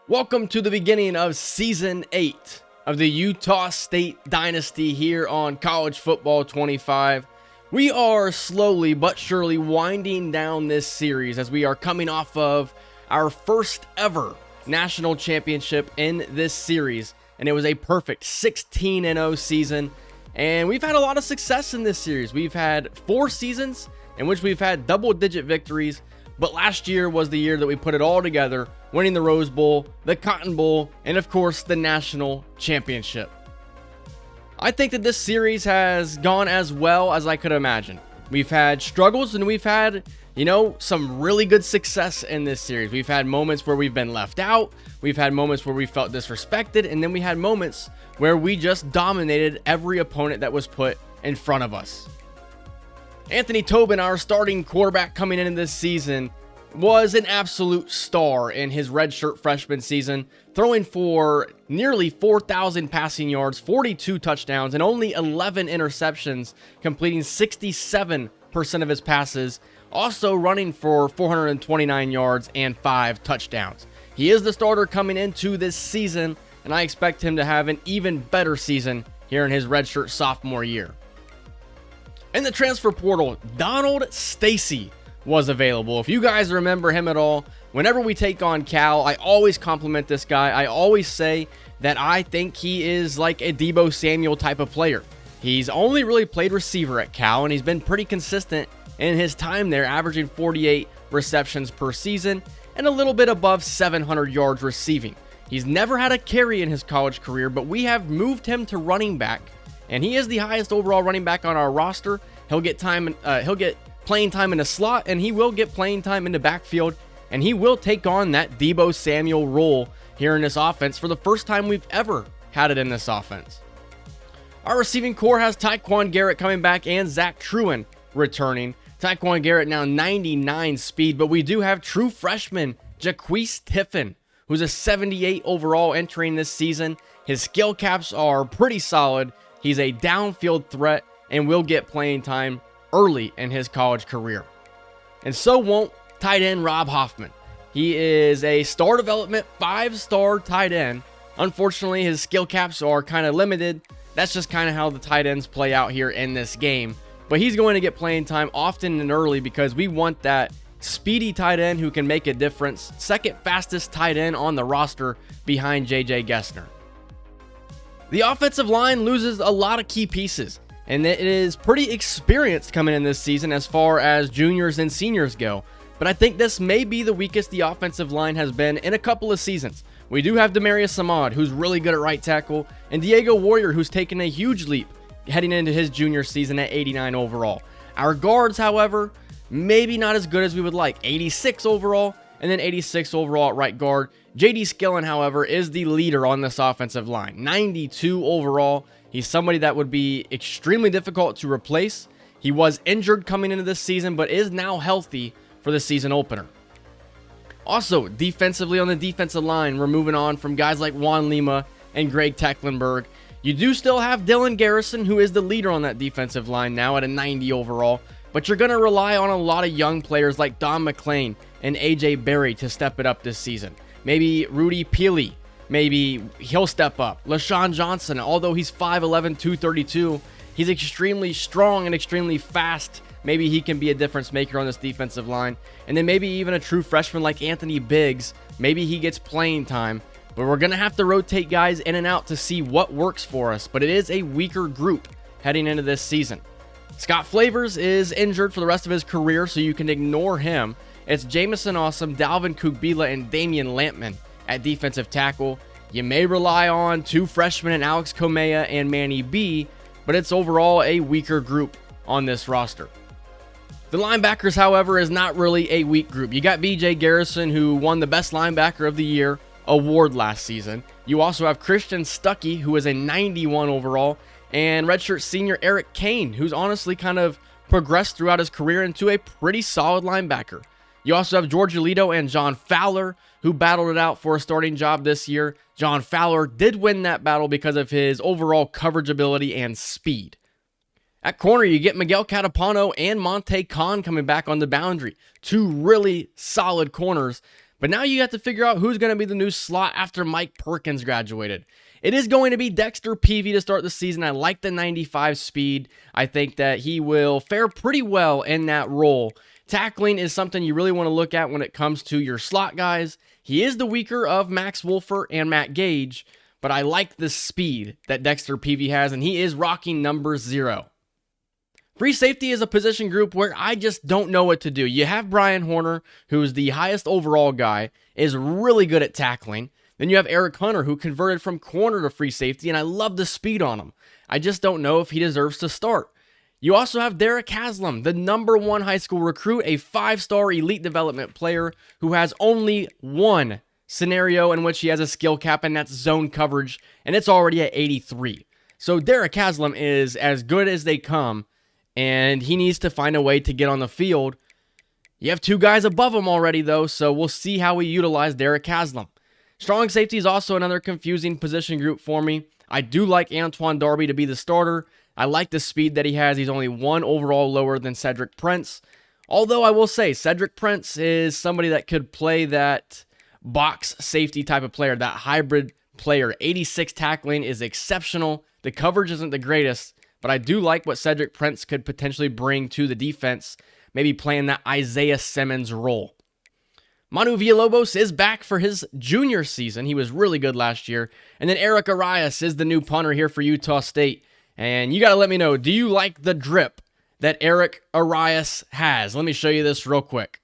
Welcome to the beginning of Season 8 of the Utah State Dynasty here on College Football 25. We are slowly but surely winding down this series as we are coming off of our first ever national championship in this series. And it was a perfect 16-0 season. And we've had a lot of success in this series. We've had 4 seasons in which we've had double-digit victories. But last year was the year that we put it all together, winning the Rose Bowl, the Cotton Bowl, and of course, the national championship. I think that this series has gone as well as I could imagine. We've had struggles and we've had, some really good success in this series. We've had moments where we've been left out. We've had moments where we felt disrespected. And then we had moments where we just dominated every opponent that was put in front of us. Anthony Tobin, our starting quarterback coming into this season, was an absolute star in his redshirt freshman season, throwing for nearly 4,000 passing yards, 42 touchdowns, and only 11 interceptions, completing 67% of his passes, also running for 429 yards and 5 touchdowns. He is the starter coming into this season, and I expect him to have an even better season here in his redshirt sophomore year. In the transfer portal, Donald Stacy was available. If you guys remember him at all, whenever we take on Cal, I always compliment this guy. I always say that I think he is like a Deebo Samuel type of player. He's only really played receiver at Cal, and he's been pretty consistent in his time there, averaging 48 receptions per season and a little bit above 700 yards receiving. He's never had a carry in his college career, but we have moved him to running back, and he is the highest overall running back on our roster. He'll get playing time in the slot, and he will get playing time in the backfield, and he will take on that Deebo Samuel role here in this offense for the first time we've ever had it in this offense. Our receiving core has Tyquan Garrett coming back and Zach Truin returning. Tyquan Garrett now 99 speed, but we do have true freshman Jaquise Tiffin, who's a 78 overall entering this season. His skill caps are pretty solid. He's a downfield threat and will get playing time early in his college career. And so won't tight end Rob Hoffman. He is a star development 5-star tight end. Unfortunately, his skill caps are kind of limited. That's just kind of how the tight ends play out here in this game. But he's going to get playing time often and early because we want that speedy tight end who can make a difference. Second fastest tight end on the roster behind J.J. Gessner. The offensive line loses a lot of key pieces, and it is pretty experienced coming in this season as far as juniors and seniors go. But I think this may be the weakest the offensive line has been in a couple of seasons. We do have Demarius Ahmad, who's really good at right tackle, and Diego Warrior, who's taken a huge leap heading into his junior season at 89 overall. Our guards, however, maybe not as good as we would like. 86 overall, and then 86 overall at right guard. J.D. Skillen, however, is the leader on this offensive line. 92 overall. He's somebody that would be extremely difficult to replace. He was injured coming into this season, but is now healthy for the season opener. Also, defensively on the defensive line, we're moving on from guys like Juan Lima and Greg Tecklenburg. You do still have Dylan Garrison, who is the leader on that defensive line now at a 90 overall, but you're going to rely on a lot of young players like Don McClain and A.J. Berry to step it up this season. Maybe Rudy Peely. Maybe he'll step up. LaShawn Johnson, although he's 5'11", 232, he's extremely strong and extremely fast. Maybe he can be a difference maker on this defensive line. And then maybe even a true freshman like Anthony Biggs. Maybe he gets playing time. But we're going to have to rotate guys in and out to see what works for us. But it is a weaker group heading into this season. Scott Flavors is injured for the rest of his career, so you can ignore him. It's Jamison Awesome, Dalvin Kugbila, and Damian Lampman at defensive tackle. You may rely on 2 freshmen in Alex Comea and Manny B, but it's overall a weaker group on this roster. The linebackers, however, is not really a weak group. You got B.J. Garrison, who won the Best Linebacker of the Year award last season. You also have Christian Stuckey, who is a 91 overall, and redshirt senior Eric Kane, who's honestly kind of progressed throughout his career into a pretty solid linebacker. You also have George Alito and John Fowler, who battled it out for a starting job this year. John Fowler did win that battle because of his overall coverage ability and speed. At corner, you get Miguel Catapano and Monte Khan coming back on the boundary. 2 really solid corners. But now you have to figure out who's going to be the new slot after Mike Perkins graduated. It is going to be Dexter Peavy to start the season. I like the 95 speed. I think that he will fare pretty well in that role. Tackling is something you really want to look at when it comes to your slot guys. He is the weaker of Max Wolfert and Matt Gage, but I like the speed that Dexter Peavy has, and he is rocking number 0. Free safety is a position group where I just don't know what to do. You have Brian Horner, who's the highest overall guy, is really good at tackling. Then you have Eric Hunter, who converted from corner to free safety, and I love the speed on him. I just don't know if he deserves to start. You also have Derek Haslam, the number 1 high school recruit, a 5-star elite development player who has only one scenario in which he has a skill cap, and that's zone coverage, and it's already at 83. So Derek Haslam is as good as they come, and he needs to find a way to get on the field. You have 2 guys above him already, though, so we'll see how we utilize Derek Haslam. Strong safety is also another confusing position group for me. I do like Antoine Darby to be the starter. I like the speed that he has. He's only 1 overall lower than Cedric Prince. Although I will say, Cedric Prince is somebody that could play that box safety type of player, that hybrid player. 86 tackling is exceptional. The coverage isn't the greatest, but I do like what Cedric Prince could potentially bring to the defense, maybe playing that Isaiah Simmons role. Manu Villalobos is back for his junior season. He was really good last year. And then Eric Arias is the new punter here for Utah State. And you got to let me know, do you like the drip that Eric Arias has? Let me show you this real quick.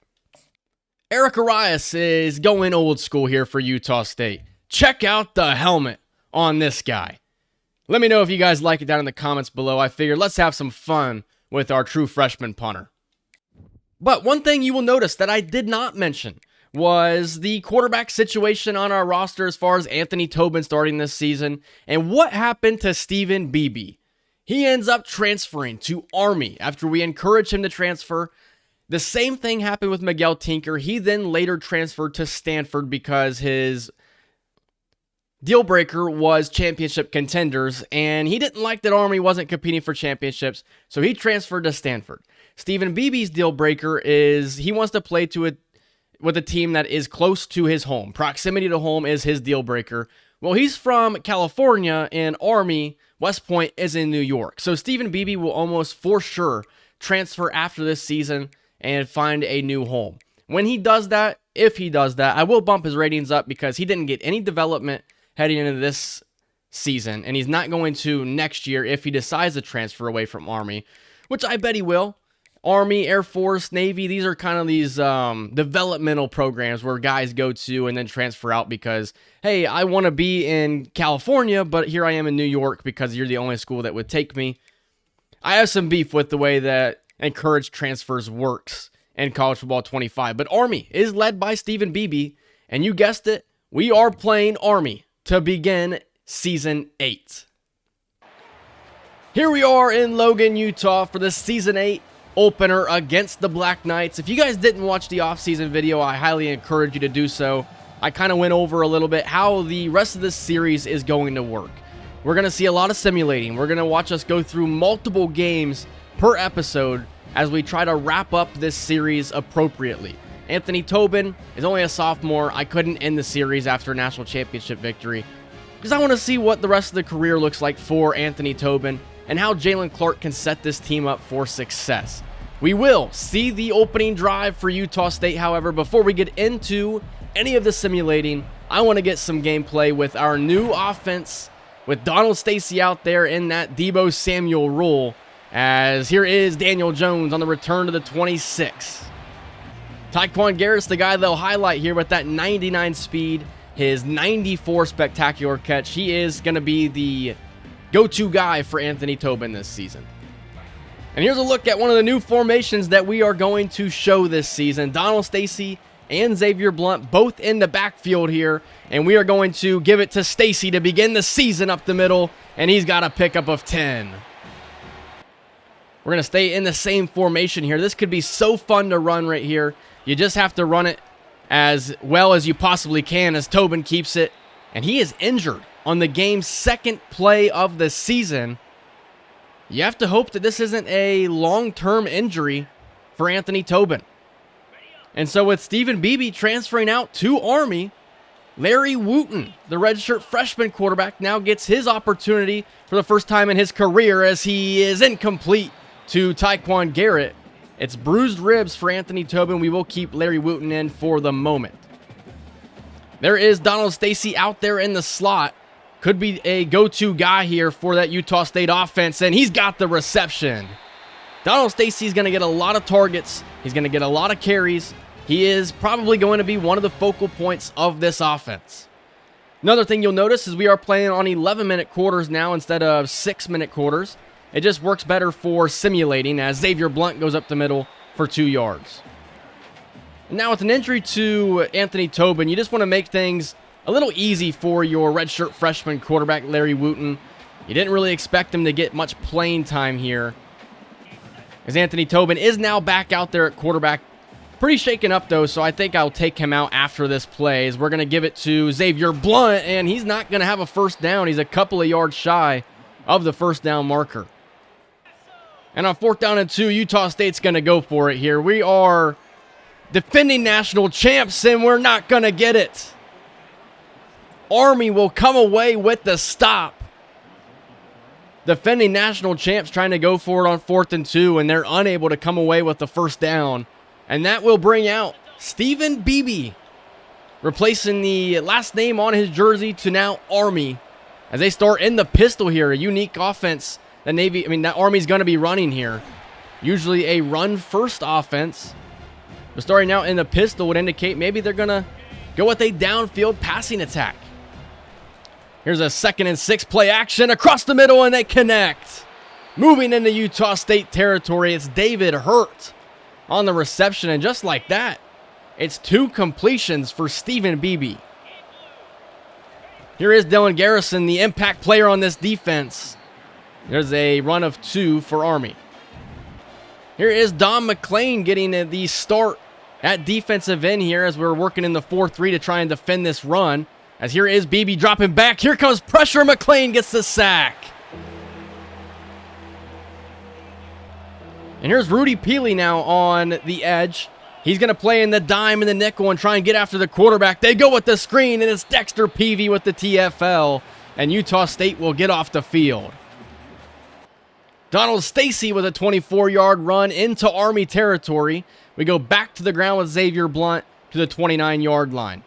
Eric Arias is going old school here for Utah State. Check out the helmet on this guy. Let me know if you guys like it down in the comments below. I figured let's have some fun with our true freshman punter. But one thing you will notice that I did not mention was the quarterback situation on our roster as far as Anthony Tobin starting this season. And what happened to Stephen Beebe? He ends up transferring to Army after we encouraged him to transfer. The same thing happened with Miguel Tinker. He then later transferred to Stanford because his deal breaker was championship contenders, and he didn't like that Army wasn't competing for championships, so he transferred to Stanford. Stephen Beebe's deal breaker is he wants to play with a team that is close to his home. Proximity to home is his deal breaker. Well, he's from California, and Army, West Point, is in New York. So Stephen Beebe will almost for sure transfer after this season and find a new home. When he does that, if he does that, I will bump his ratings up because he didn't get any development heading into this season, and he's not going to next year if he decides to transfer away from Army, which I bet he will. Army, Air Force, Navy, these are kind of these developmental programs where guys go to and then transfer out because, hey, I want to be in California, but here I am in New York because you're the only school that would take me. I have some beef with the way that encouraged transfers works in College Football 25, but Army is led by Stephen Beebe, and you guessed it, we are playing Army to begin Season 8. Here we are in Logan, Utah for the Season 8 opener against the Black Knights. If you guys didn't watch the off-season video, I highly encourage you to do so. I kind of went over a little bit how the rest of this series is going to work. We're going to see a lot of simulating. We're going to watch us go through multiple games per episode as we try to wrap up this series appropriately. Anthony Tobin is only a sophomore. I couldn't end the series after a national championship victory because I want to see what the rest of the career looks like for Anthony Tobin and how Jalen Clark can set this team up for success. We will see the opening drive for Utah State, however. Before we get into any of the simulating, I want to get some gameplay with our new offense with Donald Stacy out there in that Deebo Samuel role, as here is Daniel Jones on the return to the 26. Tyquan Garrett's the guy they'll highlight here with that 99 speed, his 94 spectacular catch. He is going to be the go-to guy for Anthony Tobin this season. And here's a look at one of the new formations that we are going to show this season. Donald Stacy and Xavier Blunt both in the backfield here, and we are going to give it to Stacy to begin the season up the middle, and he's got a pickup of 10. We're going to stay in the same formation here. This could be so fun to run right here. You just have to run it as well as you possibly can as Tobin keeps it. And he is injured on the game's second play of the season. You have to hope that this isn't a long-term injury for Anthony Tobin. And so with Stephen Beebe transferring out to Army, Larry Wooten, the redshirt freshman quarterback, now gets his opportunity for the first time in his career as he is incomplete to Tyquan Garrett. It's bruised ribs for Anthony Tobin. We will keep Larry Wooten in for the moment. There is Donald Stacy out there in the slot. Could be a go-to guy here for that Utah State offense, and he's got the reception. Donald Stacy's going to get a lot of targets. He's going to get a lot of carries. He is probably going to be one of the focal points of this offense. Another thing you'll notice is we are playing on 11-minute quarters now instead of 6-minute quarters. It just works better for simulating as Xavier Blunt goes up the middle for 2 yards. And now with an injury to Anthony Tobin, you just want to make things a little easy for your redshirt freshman quarterback, Larry Wooten. You didn't really expect him to get much playing time here, as Anthony Tobin is now back out there at quarterback. Pretty shaken up, though, so I think I'll take him out after this play, as we're going to give it to Xavier Blunt, and he's not going to have a first down. He's a couple of yards shy of the first down marker. And on 4th down and 2, Utah State's going to go for it here. We are defending national champs, and we're not going to get it. Army will come away with the stop. Defending national champs trying to go for it on 4th and 2, and they're unable to come away with the first down. And that will bring out Stephen Beebe, replacing the last name on his jersey to now Army, as they start in the pistol here. A unique offense that Army's going to be running here. Usually a run-first offense, but starting out in the pistol would indicate maybe they're going to go with a downfield passing attack. Here's a 2nd and 6 play action across the middle, and they connect. Moving into Utah State territory, it's David Hurt on the reception, and just like that, it's 2 completions for Stephen Beebe. Here is Dylan Garrison, the impact player on this defense. There's a run of 2 for Army. Here is Don McClain getting the start at defensive end here as we're working in the 4-3 to try and defend this run. As here is Beebe dropping back. Here comes pressure. McClain gets the sack. And here's Rudy Peely now on the edge. He's going to play in the dime and the nickel and try and get after the quarterback. They go with the screen, and it's Dexter Peavy with the TFL. And Utah State will get off the field. Donald Stacy with a 24-yard run into Army territory. We go back to the ground with Xavier Blunt to the 29-yard line.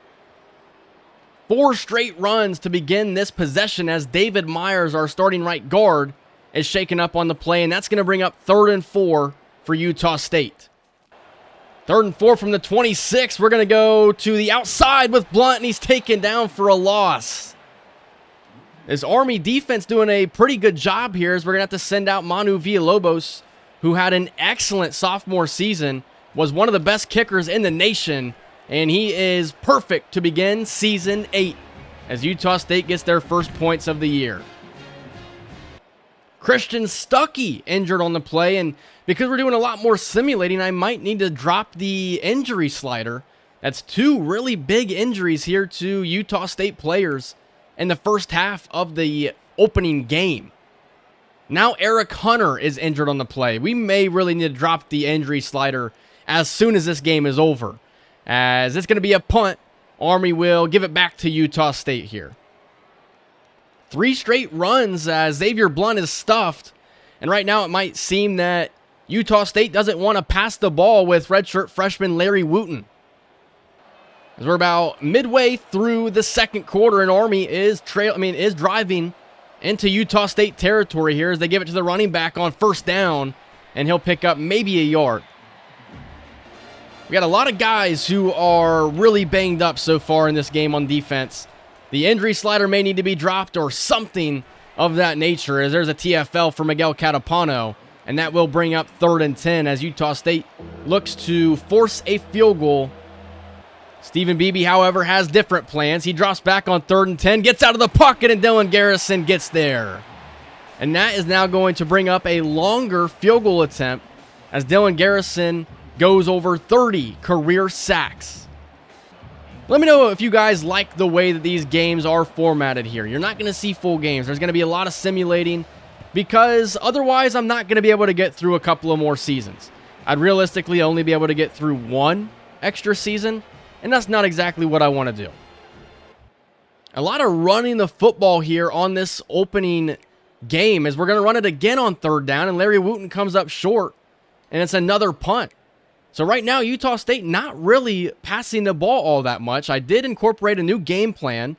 4 straight runs to begin this possession as David Myers, our starting right guard, is shaken up on the play, and that's going to bring up 3rd and 4 for Utah State. 3rd and 4 from the 26. We're going to go to the outside with Blunt, and he's taken down for a loss. This Army defense doing a pretty good job here as we're going to have to send out Manu Villalobos, who had an excellent sophomore season, was one of the best kickers in the nation, and he is perfect to begin Season 8 as Utah State gets their first points of the year. Christian Stuckey injured on the play, and because we're doing a lot more simulating, I might need to drop the injury slider. That's 2 really big injuries here to Utah State players in the first half of the opening game. Now Eric Hunter is injured on the play. We may really need to drop the injury slider as soon as this game is over, as it's going to be a punt. Army will give it back to Utah State here. 3 straight runs as Xavier Blunt is stuffed, and right now it might seem that Utah State doesn't want to pass the ball with redshirt freshman Larry Wooten. As we're about midway through the second quarter, and Army is driving into Utah State territory here as they give it to the running back on first down, and he'll pick up maybe a yard. We got a lot of guys who are really banged up so far in this game on defense. The injury slider may need to be dropped or something of that nature, as there's a TFL for Miguel Catapano, and that will bring up 3rd and 10 as Utah State looks to force a field goal. Stephen Beebe, however, has different plans. He drops back on 3rd and 10, gets out of the pocket, and Dylan Garrison gets there. And that is now going to bring up a longer field goal attempt as Dylan Garrison goes over 30 career sacks. Let me know if you guys like the way that these games are formatted here. You're not going to see full games. There's going to be a lot of simulating because otherwise I'm not going to be able to get through a couple of more seasons. I'd realistically only be able to get through 1 extra season, and that's not exactly what I want to do. A lot of running the football here on this opening game, as we're going to run it again on third down, and Larry Wooten comes up short, and it's another punt. So right now, Utah State not really passing the ball all that much. I did incorporate a new game plan,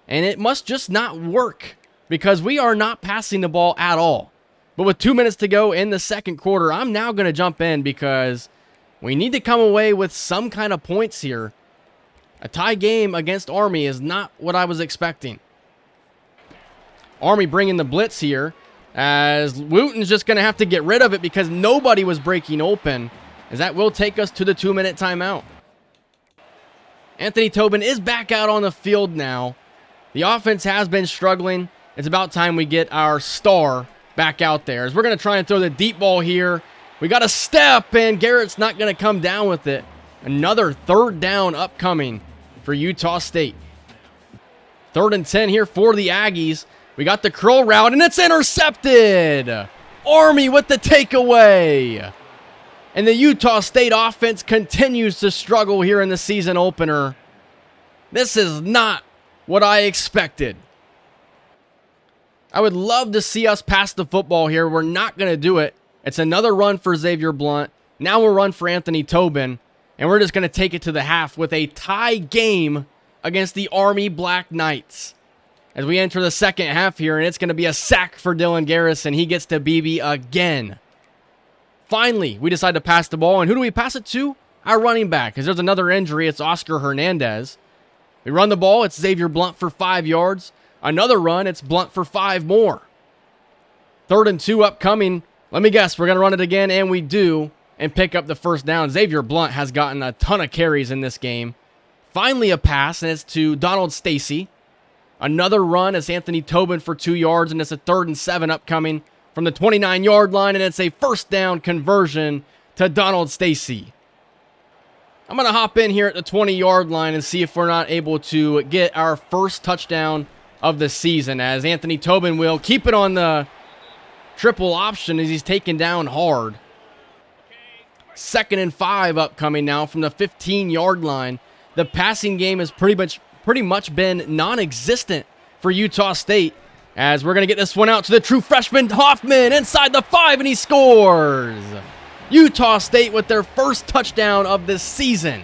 and it must just not work because we are not passing the ball at all. But with 2 minutes to go in the second quarter, I'm now going to jump in because we need to come away with some kind of points here. A tie game against Army is not what I was expecting. Army bringing the blitz here, as Wooten's just going to have to get rid of it because nobody was breaking open, as that will take us to the 2-minute timeout. Anthony Tobin is back out on the field now. The offense has been struggling. It's about time we get our star back out there, as we're going to try and throw the deep ball here. We got a step, and Garrett's not going to come down with it. Another third down upcoming for Utah State. 3rd and 10 here for the Aggies. We got the curl route, and it's intercepted. Army with the takeaway. And the Utah State offense continues to struggle here in the season opener. This is not what I expected. I would love to see us pass the football here. We're not going to do it. It's another run for Xavier Blunt. Now we'll run for Anthony Tobin. And we're just going to take it to the half with a tie game against the Army Black Knights. As we enter the second half here, and it's going to be a sack for Dylan Garrison. He gets to BB again. Finally, we decide to pass the ball. And who do we pass it to? Our running back, because there's another injury. It's Oscar Hernandez. We run the ball. It's Xavier Blunt for 5 yards. Another run. It's Blunt for 5 more. 3rd and 2 upcoming. Let me guess. We're going to run it again, and we do, and pick up the first down. Xavier Blunt has gotten a ton of carries in this game. Finally a pass, and it's to Donald Stacy. Another run is Anthony Tobin for 2 yards, and it's a 3rd and 7 upcoming from the 29-yard line, and it's a first down conversion to Donald Stacy. I'm going to hop in here at the 20-yard line and see if we're not able to get our first touchdown of the season, as Anthony Tobin will keep it on the triple option as he's taken down hard. 2nd and 5 upcoming now from the 15-yard line. The passing game has pretty much been non-existent for Utah State, as we're going to get this one out to the true freshman Hoffman inside the 5, and he scores. Utah State with their first touchdown of this season.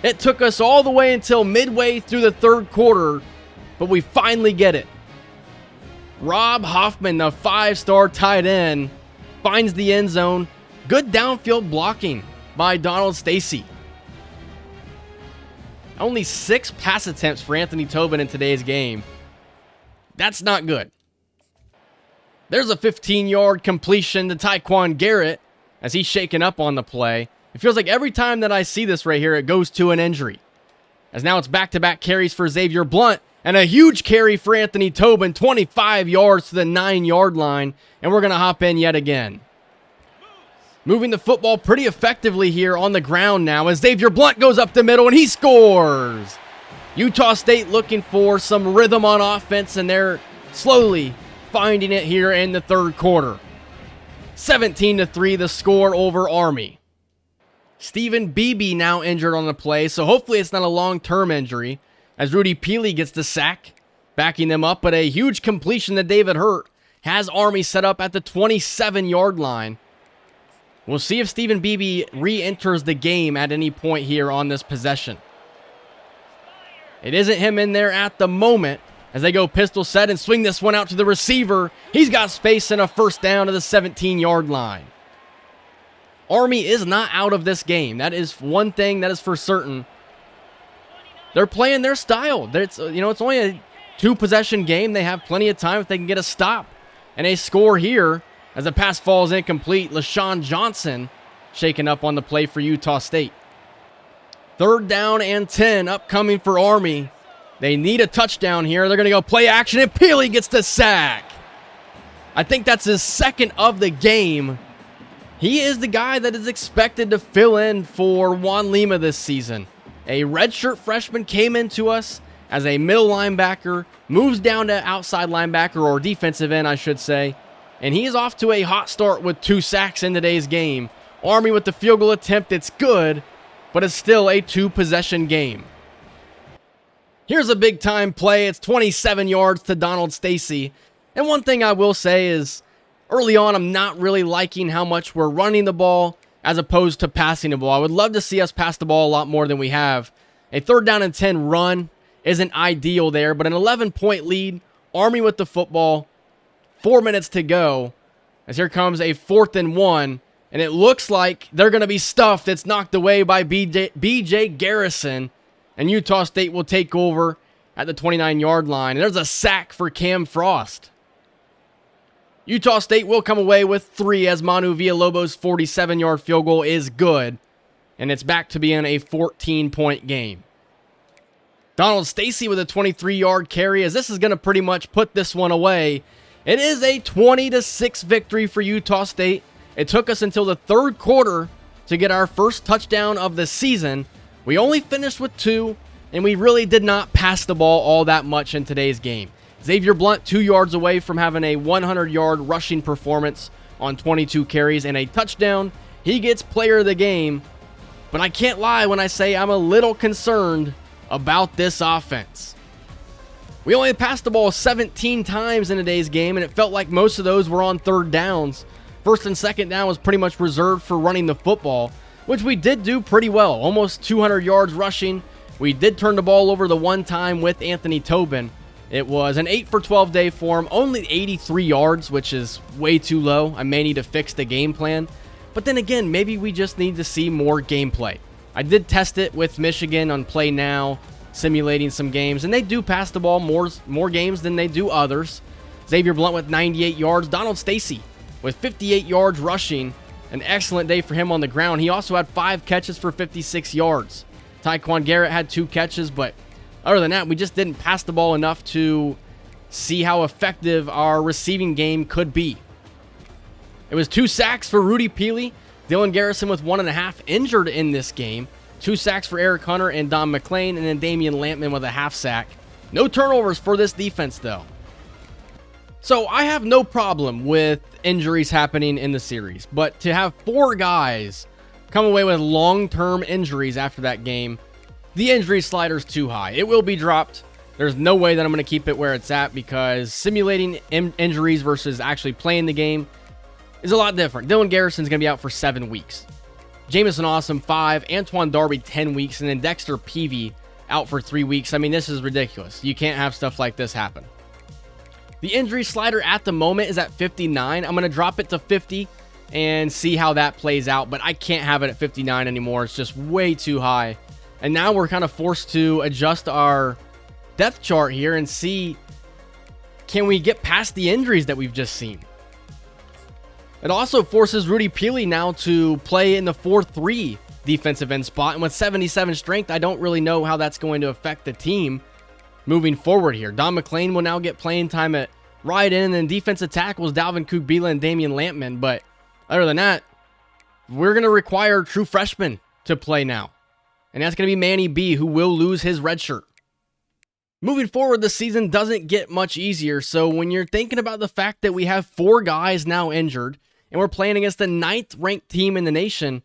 It took us all the way until midway through the third quarter, but we finally get it. Rob Hoffman, the 5-star tight end, finds the end zone. Good downfield blocking by Donald Stacy. Only 6 pass attempts for Anthony Tobin in today's game. That's not good. There's a 15-yard completion to Tyquan Garrett as he's shaken up on the play. It feels like every time that I see this right here, it goes to an injury. As now it's back-to-back carries for Xavier Blunt, and a huge carry for Anthony Tobin, 25 yards to the 9-yard line, and we're going to hop in yet again. Moving the football pretty effectively here on the ground now as Xavier Blunt goes up the middle and he scores. Utah State looking for some rhythm on offense, and they're slowly finding it here in the third quarter. 17-3 the score over Army. Stephen Beebe now injured on the play, so hopefully it's not a long-term injury, as Rudy Peely gets the sack, backing them up, but a huge completion to David Hurt has Army set up at the 27-yard line. We'll see if Stephen Beebe re-enters the game at any point here on this possession. It isn't him in there at the moment as they go pistol set and swing this one out to the receiver. He's got space and a first down to the 17-yard line. Army is not out of this game. That is one thing that is for certain. They're playing their style. It's only a 2-possession game. They have plenty of time if they can get a stop and a score here. As the pass falls incomplete, LaShawn Johnson shaken up on the play for Utah State. 3rd down and 10 upcoming for Army. They need a touchdown here. They're going to go play action, and Peely gets the sack. I think that's his second of the game. He is the guy that is expected to fill in for Juan Lima this season. A redshirt freshman came into us as a middle linebacker, moves down to outside linebacker, or defensive end, I should say. And he is off to a hot start with 2 sacks in today's game. Army with the field goal attempt, it's good. but it's still a 2-possession game. Here's a big time play. It's 27 yards to Donald Stacy. And one thing I will say is, early on, I'm not really liking how much we're running the ball as opposed to passing the ball. I would love to see us pass the ball a lot more than we have. A 3rd down and 10 run isn't ideal there, but an 11-point lead, Army with the football, 4 minutes to go, as here comes a 4th and 1, and it looks like they're going to be stuffed. It's knocked away by B.J. Garrison, and Utah State will take over at the 29-yard line. And there's a sack for Cam Frost. Utah State will come away with 3 as Manu Villalobos' 47-yard field goal is good, and it's back to being a 14-point game. Donald Stacy with a 23-yard carry, as this is going to pretty much put this one away. It is a 20-6 victory for Utah State. It took us until the 3rd quarter to get our first touchdown of the season. We only finished with 2, and we really did not pass the ball all that much in today's game. Xavier Blunt 2 yards away from having a 100-yard rushing performance on 22 carries and a touchdown. He gets player of the game, but I can't lie when I say I'm a little concerned about this offense. We only passed the ball 17 times in today's game, and it felt like most of those were on 3rd downs. 1st and 2nd down was pretty much reserved for running the football, which we did do pretty well. Almost 200 yards rushing. We did turn the ball over the one time with Anthony Tobin. It was an 8 for 12 day for him, only 83 yards, which is way too low. I may need to fix the game plan. But then again, maybe we just need to see more gameplay. I did test it with Michigan on Play Now, simulating some games, and they do pass the ball more games than they do others. Xavier Blunt with 98 yards. Donald Stacy with 58 yards rushing. An excellent day for him on the ground. He also had 5 catches for 56 yards. Tyquan Garrett had 2 catches, but other than that, we just didn't pass the ball enough to see how effective our receiving game could be. It was 2 sacks for Rudy Peely. Dylan Garrison with 1.5 injured in this game. 2 sacks for Eric Hunter and Don McClain, and then Damian Lampman with a half sack. No turnovers for this defense, though. So I have no problem with injuries happening in the series, but to have 4 guys come away with long-term injuries after that game, the injury slider's too high. It will be dropped. There's no way that I'm going to keep it where it's at, because simulating injuries versus actually playing the game is a lot different. Dylan Garrison's going to be out for 7 weeks. Jamison Awesome, 5. Antoine Darby, 10 weeks. And then Dexter Peavy out for 3 weeks. I mean, this is ridiculous. You can't have stuff like this happen. The injury slider at the moment is at 59. I'm going to drop it to 50 and see how that plays out. But I can't have it at 59 anymore. It's just way too high. And now we're kind of forced to adjust our depth chart here and see, can we get past the injuries that we've just seen? It also forces Rudy Peely now to play in the 4-3 defensive end spot. And with 77 strength, I don't really know how that's going to affect the team moving forward here. Don McClain will now get playing time at right end, and then defensive tackles Dalvin Kugbila and Damian Lampman. But other than that, we're going to require true freshmen to play now. And that's going to be Manny B, who will lose his red shirt. Moving forward, the season doesn't get much easier. So when you're thinking about the fact that we have 4 guys now injured, and we're playing against the 9th ranked team in the nation,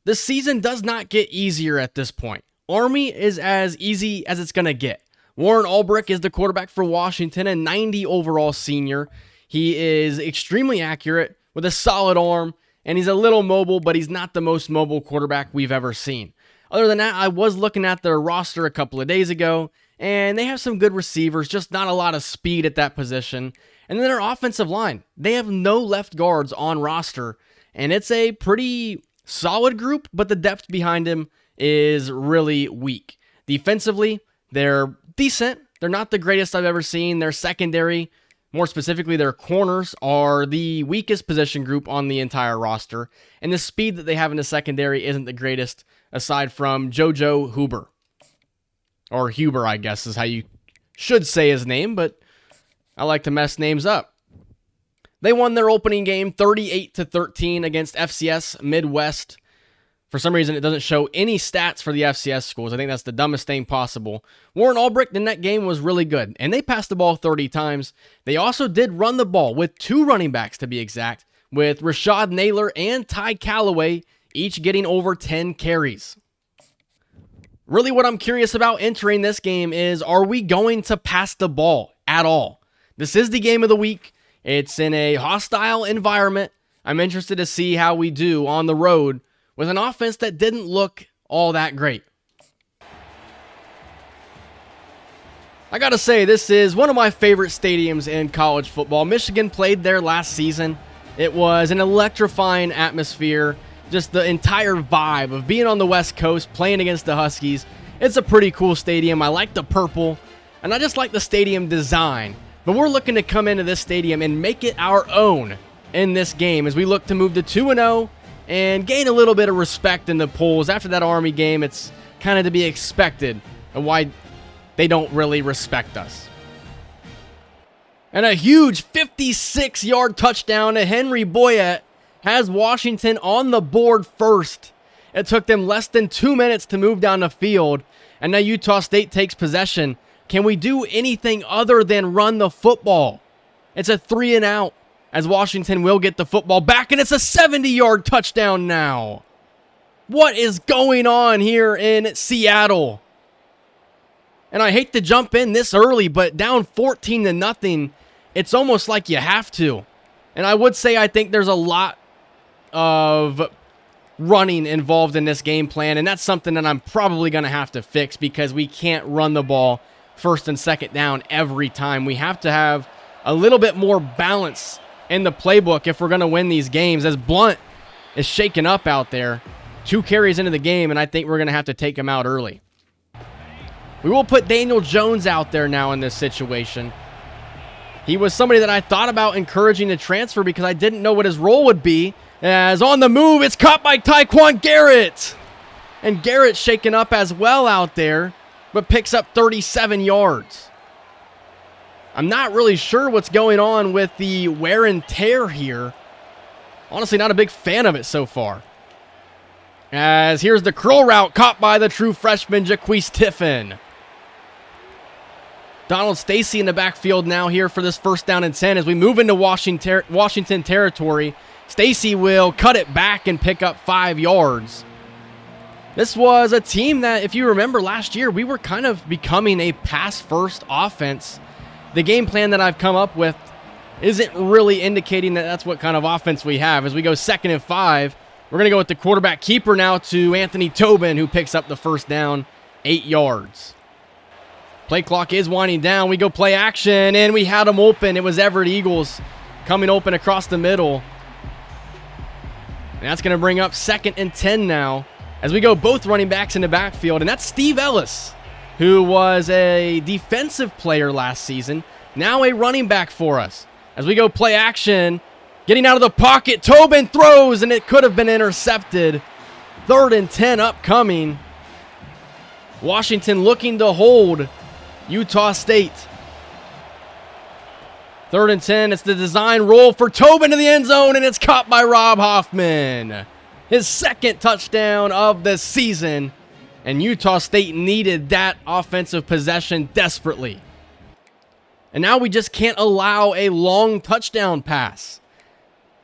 the season does not get easier at this point. Army is as easy as it's going to get. Warren Ulbrich is the quarterback for Washington, a 90 overall senior. He is extremely accurate with a solid arm, and he's a little mobile, but he's not the most mobile quarterback we've ever seen. Other than that, I was looking at their roster a couple of days ago, and they have some good receivers, just not a lot of speed at that position. And then their offensive line, they have no left guards on roster, and it's a pretty solid group, but the depth behind him is really weak. Defensively, they're decent. They're not the greatest I've ever seen. Their secondary, more specifically their corners, are the weakest position group on the entire roster, and the speed that they have in the secondary isn't the greatest, aside from JoJo Huber. Or Huber, I guess, is how you should say his name, but I like to mess names up. They won their opening game 38-13 against FCS Midwest. For some reason, it doesn't show any stats for the FCS schools. I think that's the dumbest thing possible. Warren Ulbrich in that game was really good, and they passed the ball 30 times. They also did run the ball with 2 running backs, to be exact, with Rashad Naylor and Ty Callaway each getting over 10 carries. Really what I'm curious about entering this game is, are we going to pass the ball at all? This is the game of the week. It's in a hostile environment. I'm interested to see how we do on the road with an offense that didn't look all that great. I gotta say, this is one of my favorite stadiums in college football. Michigan played there last season. It was an electrifying atmosphere. Just the entire vibe of being on the West Coast, playing against the Huskies. It's a pretty cool stadium. I like the purple, and I just like the stadium design. But we're looking to come into this stadium and make it our own in this game as we look to move to 2-0 and gain a little bit of respect in the polls. After that Army game, it's kind of to be expected and why they don't really respect us. And a huge 56-yard touchdown to Henry Boyett has Washington on the board first. It took them less than 2 minutes to move down the field, and now Utah State takes possession. Can we do anything other than run the football? It's a 3-and-out as Washington will get the football back, and it's a 70-yard touchdown now. What is going on here in Seattle? And I hate to jump in this early, but down 14-0, it's almost like you have to. And I would say I think there's a lot of running involved in this game plan, and that's something that I'm probably going to have to fix because we can't run the ball first and second down every time. We have to have a little bit more balance in the playbook if we're going to win these games, as Blunt is shaken up out there. 2 carries into the game, and I think we're going to have to take him out early. We will put Daniel Jones out there now in this situation. He was somebody that I thought about encouraging to transfer because I didn't know what his role would be. As on the move, it's caught by Tyquan Garrett. And Garrett shaken up as well out there, but picks up 37 yards. I'm not really sure what's going on with the wear and tear here. Honestly, not a big fan of it so far. As here's the curl route caught by the true freshman Jaquise Tiffin. Donald Stacy in the backfield now here for this 1st down and 10 as we move into Washington territory. Stacy will cut it back and pick up 5 yards. This was a team that, if you remember last year, we were kind of becoming a pass-first offense. The game plan that I've come up with isn't really indicating that that's what kind of offense we have. As we go 2nd and 5, we're going to go with the quarterback keeper now to Anthony Tobin, who picks up the 1st down, 8 yards. Play clock is winding down. We go play action, and we had them open. It was Everett Eagles coming open across the middle. And that's going to bring up 2nd and 10 now as we go both running backs in the backfield. And that's Steve Ellis, who was a defensive player last season, now a running back for us. As we go play action, getting out of the pocket, Tobin throws, and it could have been intercepted. 3rd and 10 upcoming. Washington looking to hold Utah State. 3rd and 10, it's the design roll for Tobin to the end zone, and it's caught by Rob Hoffman. His 2nd touchdown of the season, and Utah State needed that offensive possession desperately. And now we just can't allow a long touchdown pass.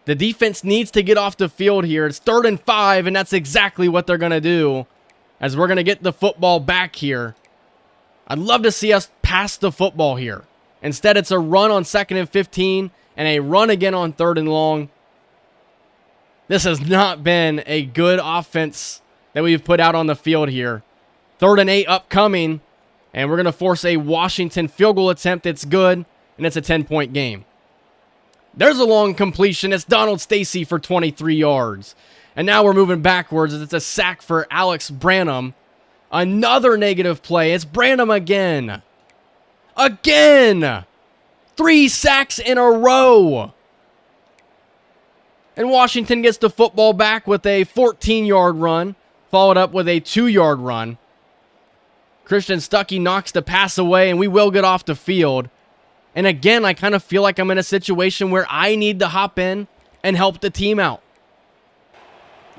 The defense needs to get off the field here. It's 3rd and 5, and that's exactly what they're going to do as we're going to get the football back here. I'd love to see us pass the football here. Instead, it's a run on 2nd and 15 and a run again on 3rd and long. This has not been a good offense that we've put out on the field here. 3rd and 8 upcoming, and we're going to force a Washington field goal attempt. It's good, and it's a 10-point game. There's a long completion. It's Donald Stacy for 23 yards. And now we're moving backwards. It's a sack for Alex Branham. Another negative play. It's Branham again. Again! 3 sacks in a row. And Washington gets the football back with a 14-yard run, followed up with a 2-yard run. Christian Stuckey knocks the pass away, and we will get off the field. And again, I kind of feel like I'm in a situation where I need to hop in and help the team out.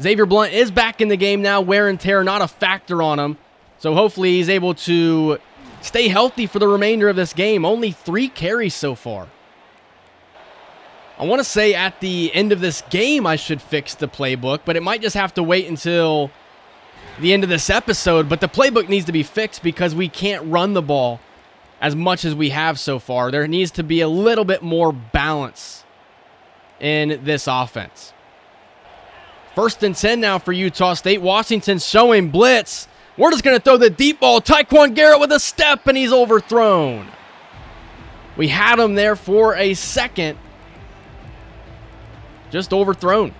Xavier Blunt is back in the game now. Wear and tear not a factor on him. So hopefully he's able to stay healthy for the remainder of this game. Only 3 carries so far. I want to say at the end of this game I should fix the playbook, but it might just have to wait until the end of this episode, but the playbook needs to be fixed because we can't run the ball as much as we have so far. There needs to be a little bit more balance in this offense. 1st and 10 now for Utah State. Washington's showing blitz. We're just going to throw the deep ball. Taekwon Garrett with a step, and he's overthrown. We had him there for a second. Just overthrown.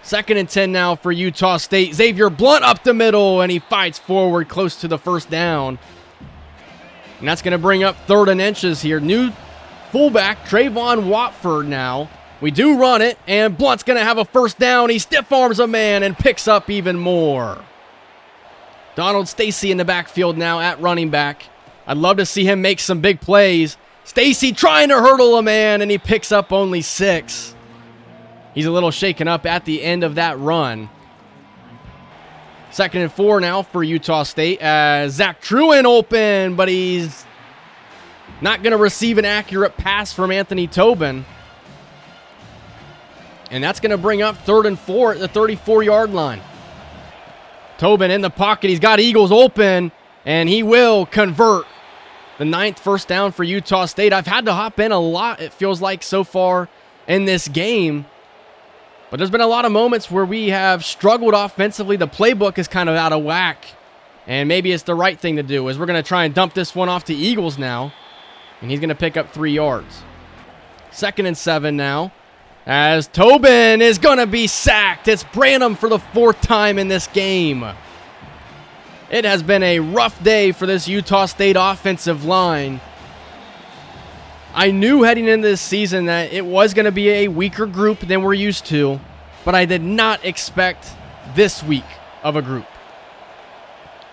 2nd and 10 now for Utah State. Xavier Blunt up the middle, and he fights forward close to the first down. And that's going to bring up 3rd and inches here. New fullback, Trayvon Watford now. We do run it, and Blunt's going to have a first down. He stiff arms a man and picks up even more. Donald Stacy in the backfield now at running back. I'd love to see him make some big plays. Stacy trying to hurdle a man, and he picks up only 6. He's a little shaken up at the end of that run. 2nd and 4 now for Utah State as Zach Truin open, but he's not going to receive an accurate pass from Anthony Tobin. And that's going to bring up 3rd and 4 at the 34-yard line. Tobin in the pocket. He's got Eagles open, and he will convert the 9th first down for Utah State. I've had to hop in a lot, it feels like, so far in this game. But there's been a lot of moments where we have struggled offensively. The playbook is kind of out of whack. And maybe it's the right thing to do, is we're going to try and dump this one off to Eagles now. And he's going to pick up 3 yards. 2nd and 7 now, as Tobin is going to be sacked. It's Branham for the 4th time in this game. It has been a rough day for this Utah State offensive line. I knew heading into this season that it was going to be a weaker group than we're used to, but I did not expect this weak of a group.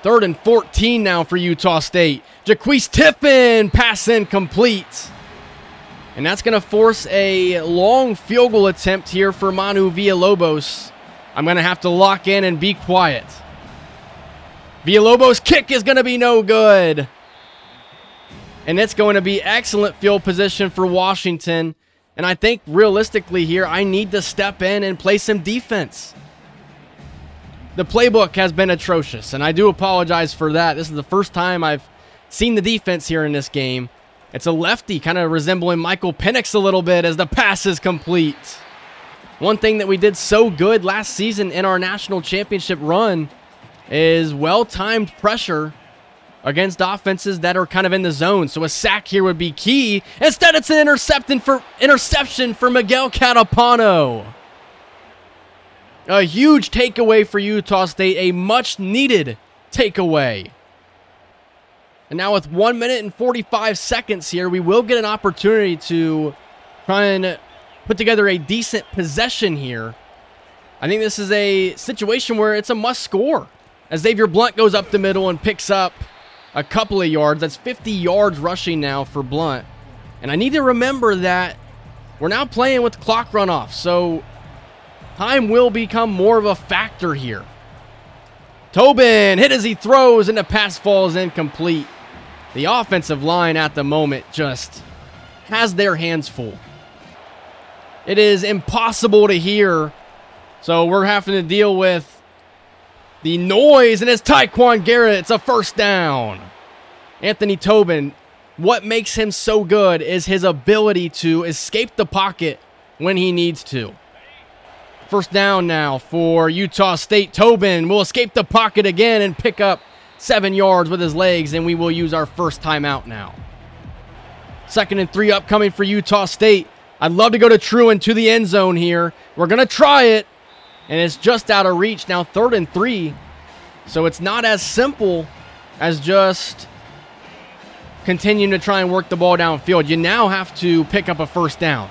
3rd and 14 now for Utah State. Jaquise Tiffin, pass incomplete. And that's going to force a long field goal attempt here for Manu Villalobos. I'm going to have to lock in and be quiet. Villalobos' kick is going to be no good. And it's going to be excellent field position for Washington. And I think realistically here, I need to step in and play some defense. The playbook has been atrocious, and I do apologize for that. This is the first time I've seen the defense here in this game. It's a lefty, kind of resembling Michael Penix a little bit as the pass is complete. One thing that we did so good last season in our national championship run is well-timed pressure against offenses that are kind of in the zone. So a sack here would be key. Instead, it's an interception for Miguel Catapano. A huge takeaway for Utah State, a much-needed takeaway. And now with 1 minute and 45 seconds here, we will get an opportunity to try and put together a decent possession here. I think this is a situation where it's a must score, as Xavier Blunt goes up the middle and picks up a couple of yards. That's 50 yards rushing now for Blunt. And I need to remember that we're now playing with clock runoff, so time will become more of a factor here. Tobin hit as he throws, and the pass falls incomplete. The offensive line at the moment just has their hands full. It is impossible to hear, so we're having to deal with the noise, and it's Taekwon Garrett. It's a first down. Anthony Tobin, what makes him so good is his ability to escape the pocket when he needs to. First down now for Utah State. Tobin will escape the pocket again and pick up 7 yards with his legs, and we will use our first timeout now. 2nd and 3 upcoming for Utah State. I'd love to go to Truin to the end zone here. We're going to try it, and it's just out of reach. Now 3rd and 3, so it's not as simple as just continuing to try and work the ball downfield. You now have to pick up a first down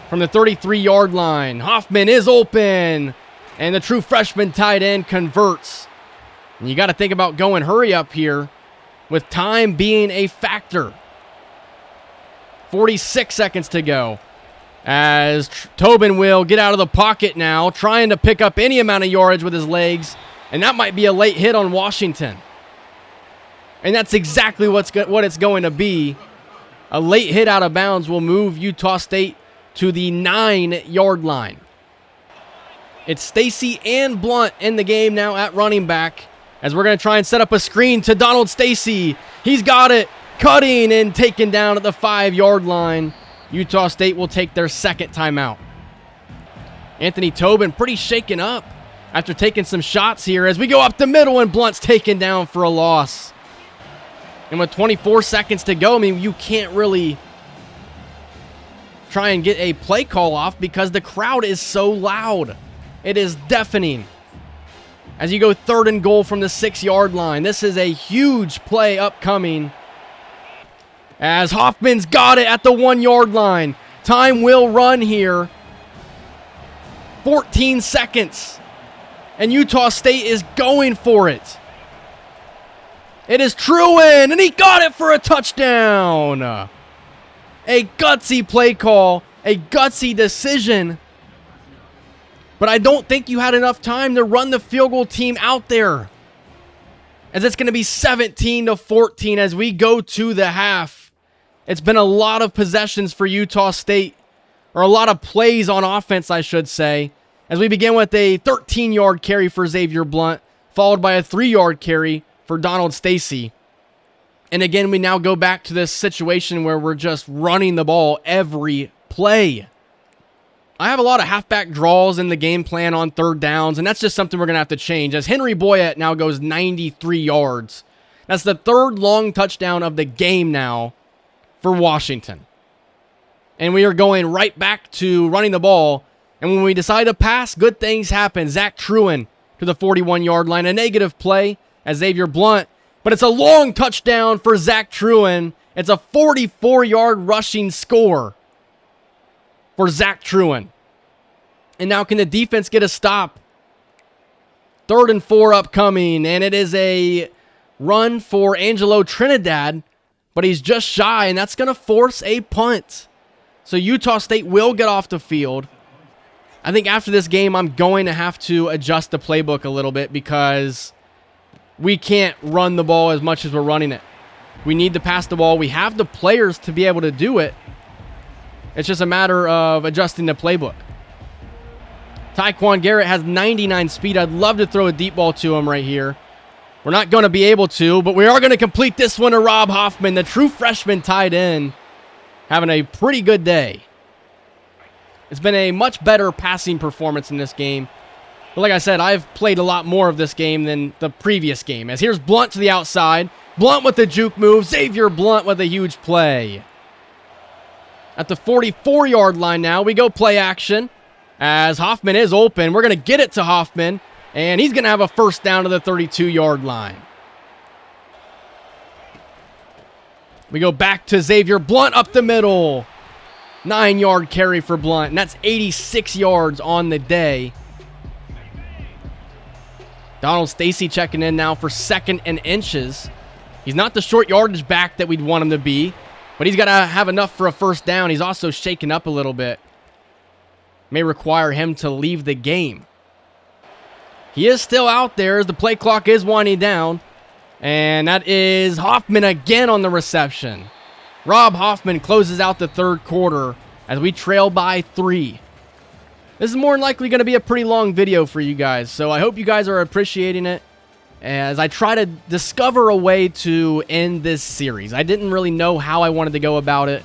from the 33-yard line. Hoffman is open, and the true freshman tight end converts. And you got to think about going hurry up here with time being a factor. 46 seconds to go as Tobin will get out of the pocket now, trying to pick up any amount of yardage with his legs, and that might be a late hit on Washington. And that's exactly what it's going to be. A late hit out of bounds will move Utah State to the 9-yard line. It's Stacy and Blunt in the game now at running back, as we're going to try and set up a screen to Donald Stacy. He's got it, cutting and taken down at the 5-yard line. Utah State will take their second timeout. Anthony Tobin pretty shaken up after taking some shots here as we go up the middle, and Blunt's taken down for a loss. And with 24 seconds to go, I mean, you can't really try and get a play call off because the crowd is so loud. It is deafening. As you go 3rd and goal from the 6-yard line, this is a huge play upcoming. As Hoffman's got it at the 1-yard line. Time will run here. 14 seconds. And Utah State is going for it. It is Truen, and he got it for a touchdown. A gutsy play call, a gutsy decision. But I don't think you had enough time to run the field goal team out there, as it's going to be 17-14 as we go to the half. It's been a lot of possessions for Utah State, or a lot of plays on offense, I should say, as we begin with a 13-yard carry for Xavier Blunt, followed by a 3-yard carry for Donald Stacy. And again, we now go back to this situation where we're just running the ball every play. I have a lot of halfback draws in the game plan on 3rd downs, and that's just something we're going to have to change, as Henry Boyett now goes 93 yards. That's the 3rd long touchdown of the game now for Washington. And we are going right back to running the ball, and when we decide to pass, good things happen. Zach Truen to the 41-yard line, a negative play as Xavier Blunt, but it's a long touchdown for Zach Truen. It's a 44-yard rushing score for Zach Truen. And now can the defense get a stop? 3rd and 4 upcoming, and it is a run for Angelo Trinidad, but he's just shy, and that's going to force a punt. So Utah State will get off the field. I think after this game, I'm going to have to adjust the playbook a little bit because we can't run the ball as much as we're running it. We need to pass the ball. We have the players to be able to do it. It's just a matter of adjusting the playbook. Tyquan Garrett has 99 speed. I'd love to throw a deep ball to him right here. We're not going to be able to, but we are going to complete this one to Rob Hoffman, the true freshman tight end, having a pretty good day. It's been a much better passing performance in this game. But like I said, I've played a lot more of this game than the previous game. As here's Blunt to the outside. Blunt with the juke move. Xavier Blunt with a huge play. At the 44-yard line now, we go play action. As Hoffman is open, we're going to get it to Hoffman, and he's going to have a first down to the 32-yard line. We go back to Xavier Blunt up the middle. 9-yard carry for Blunt, and that's 86 yards on the day. Donald Stacy checking in now for 2nd and inches. He's not the short yardage back that we'd want him to be, but he's got to have enough for a first down. He's also shaken up a little bit. May require him to leave the game. He is still out there as the play clock is winding down. And that is Hoffman again on the reception. Rob Hoffman closes out the 3rd quarter as we trail by 3. This is more than likely going to be a pretty long video for you guys, so I hope you guys are appreciating it as I try to discover a way to end this series. I didn't really know how I wanted to go about it,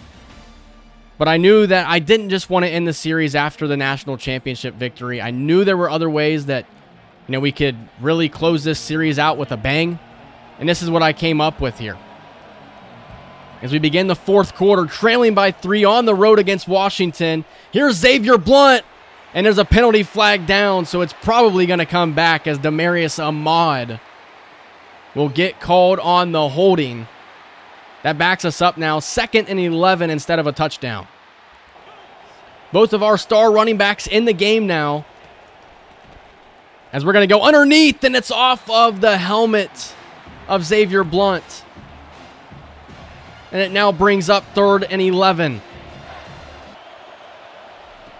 but I knew that I didn't just want to end the series after the national championship victory. I knew there were other ways that, we could really close this series out with a bang, and this is what I came up with here. As we begin the 4th quarter, trailing by 3 on the road against Washington. Here's Xavier Blunt, and there's a penalty flag down, so it's probably going to come back as Demarius Ahmad will get called on the holding. That backs us up now, 2nd and 11 instead of a touchdown. Both of our star running backs in the game now. As we're going to go underneath, and it's off of the helmet of Xavier Blunt. And it now brings up 3rd and 11.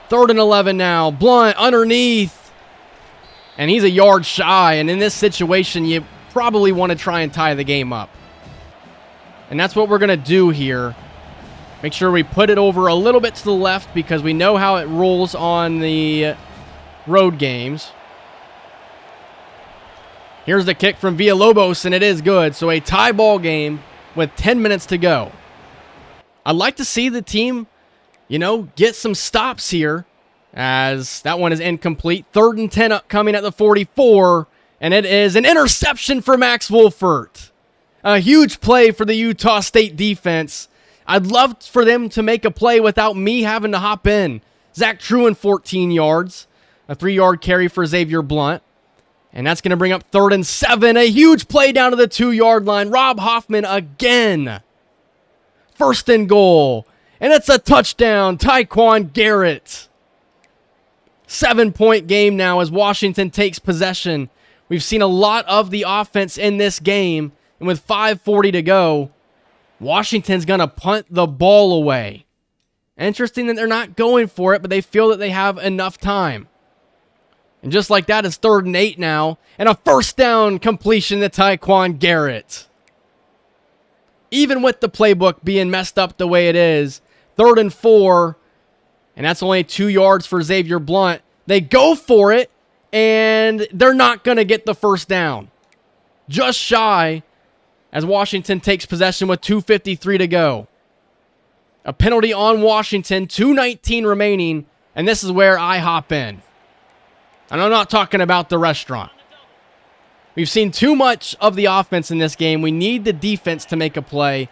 3rd and 11 now. Blunt underneath. And he's a yard shy. And in this situation, you probably want to try and tie the game up. And that's what we're going to do here. Make sure we put it over a little bit to the left because we know how it rolls on the road games. Here's the kick from Villalobos, and it is good. So a tie ball game with 10 minutes to go. I'd like to see the team, get some stops here, as that one is incomplete. 3rd and 10 upcoming at the 44, and it is an interception for Max Wolfert. A huge play for the Utah State defense. I'd love for them to make a play without me having to hop in. Zach Truin, 14 yards. A 3-yard carry for Xavier Blunt. And that's going to bring up 3rd and 7. A huge play down to the 2-yard line. Rob Hoffman again. 1st and goal. And it's a touchdown. Tyquan Garrett. 7-point game now as Washington takes possession. We've seen a lot of the offense in this game. And with 5:40 to go, Washington's going to punt the ball away. Interesting that they're not going for it, but they feel that they have enough time. And just like that, it's 3rd and 8 now. And a 1st down completion to Tyquan Garrett. Even with the playbook being messed up the way it is, 3rd and 4. And that's only 2 yards for Xavier Blunt. They go for it, and they're not going to get the 1st down. Just shy as Washington takes possession with 2:53 to go. A penalty on Washington, 2:19 remaining, and this is where I hop in. And I'm not talking about the restaurant. We've seen too much of the offense in this game. We need the defense to make a play.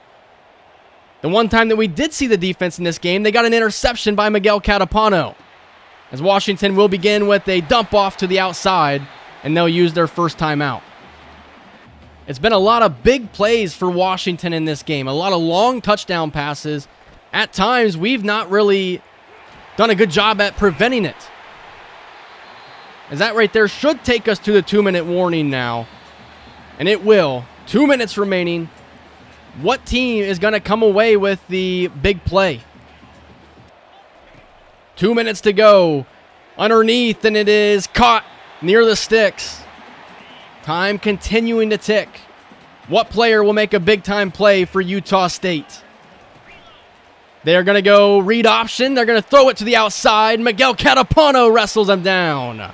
The one time that we did see the defense in this game, they got an interception by Miguel Catapano. As Washington will begin with a dump off to the outside, and they'll use their first timeout. It's been a lot of big plays for Washington in this game. A lot of long touchdown passes. At times, we've not really done a good job at preventing it. As that right there should take us to the 2-minute warning now. And it will. 2 minutes remaining. What team is going to come away with the big play? 2 minutes to go. Underneath, and it is caught near the sticks. Time continuing to tick. What player will make a big-time play for Utah State? They're going to go read option. They're going to throw it to the outside. Miguel Catapano wrestles him down.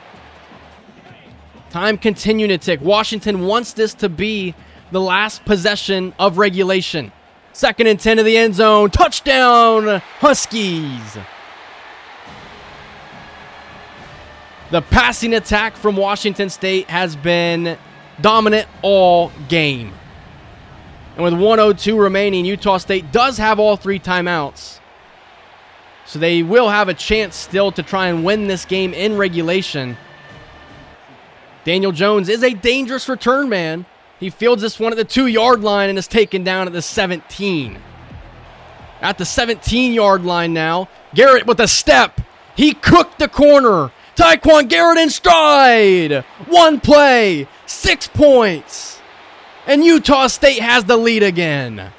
Time continuing to tick. Washington wants this to be the last possession of regulation. 2nd and 10 to the end zone. Touchdown, Huskies. The passing attack from Washington State has been dominant all game. And with 1:02 remaining, Utah State does have all 3 timeouts. So they will have a chance still to try and win this game in regulation. Daniel Jones is a dangerous return man. He fields this one at the 2-yard line and is taken down at the 17. At the 17-yard line now, Garrett with a step. He cooked the corner. Tyquan Garrett in stride. 1 play, 6 points. And Utah State has the lead again.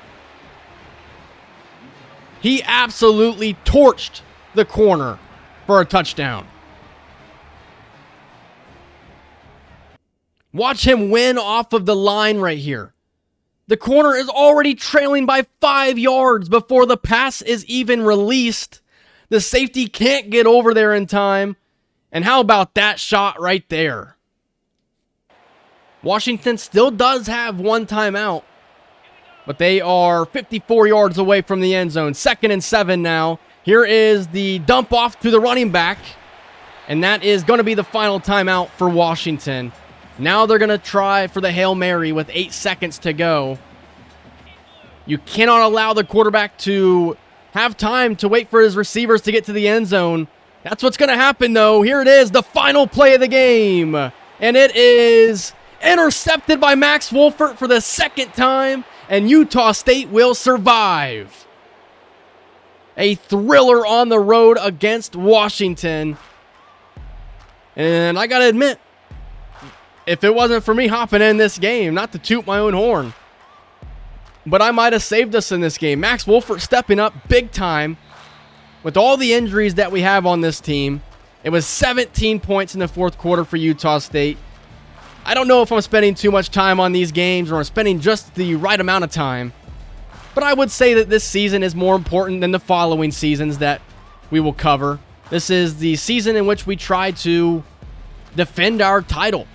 He absolutely torched the corner for a touchdown. Watch him win off of the line right here. The corner is already trailing by 5 yards before the pass is even released. The safety can't get over there in time. And how about that shot right there? Washington still does have 1 timeout, but they are 54 yards away from the end zone. 2nd and 7 now. Here is the dump off to the running back, and that is going to be the final timeout for Washington. Now they're going to try for the Hail Mary with 8 seconds to go. You cannot allow the quarterback to have time to wait for his receivers to get to the end zone. That's what's going to happen, though. Here it is, the final play of the game. And it is intercepted by Max Wolfert for the 2nd time, and Utah State will survive. A thriller on the road against Washington. And I got to admit, if it wasn't for me hopping in this game, not to toot my own horn, but I might have saved us in this game. Max Wolfert stepping up big time. With all the injuries that we have on this team, it was 17 points in the 4th quarter for Utah State. I don't know if I'm spending too much time on these games or I'm spending just the right amount of time, but I would say that this season is more important than the following seasons that we will cover. This is the season in which we try to defend our title.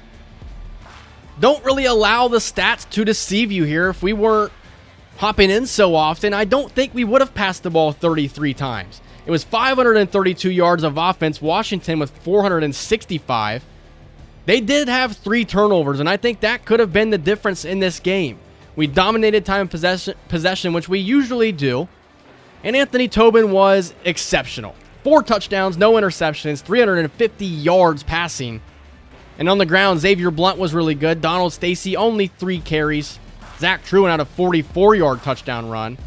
Don't really allow the stats to deceive you here. If we weren't hopping in so often, I don't think we would have passed the ball 33 times. It was 532 yards of offense, Washington with 465. They did have 3 turnovers, and I think that could have been the difference in this game. We dominated time possession, which we usually do, and Anthony Tobin was exceptional. 4 touchdowns, no interceptions, 350 yards passing. And on the ground, Xavier Blunt was really good. Donald Stacy, only 3 carries. Zach Truin had a 44-yard touchdown run.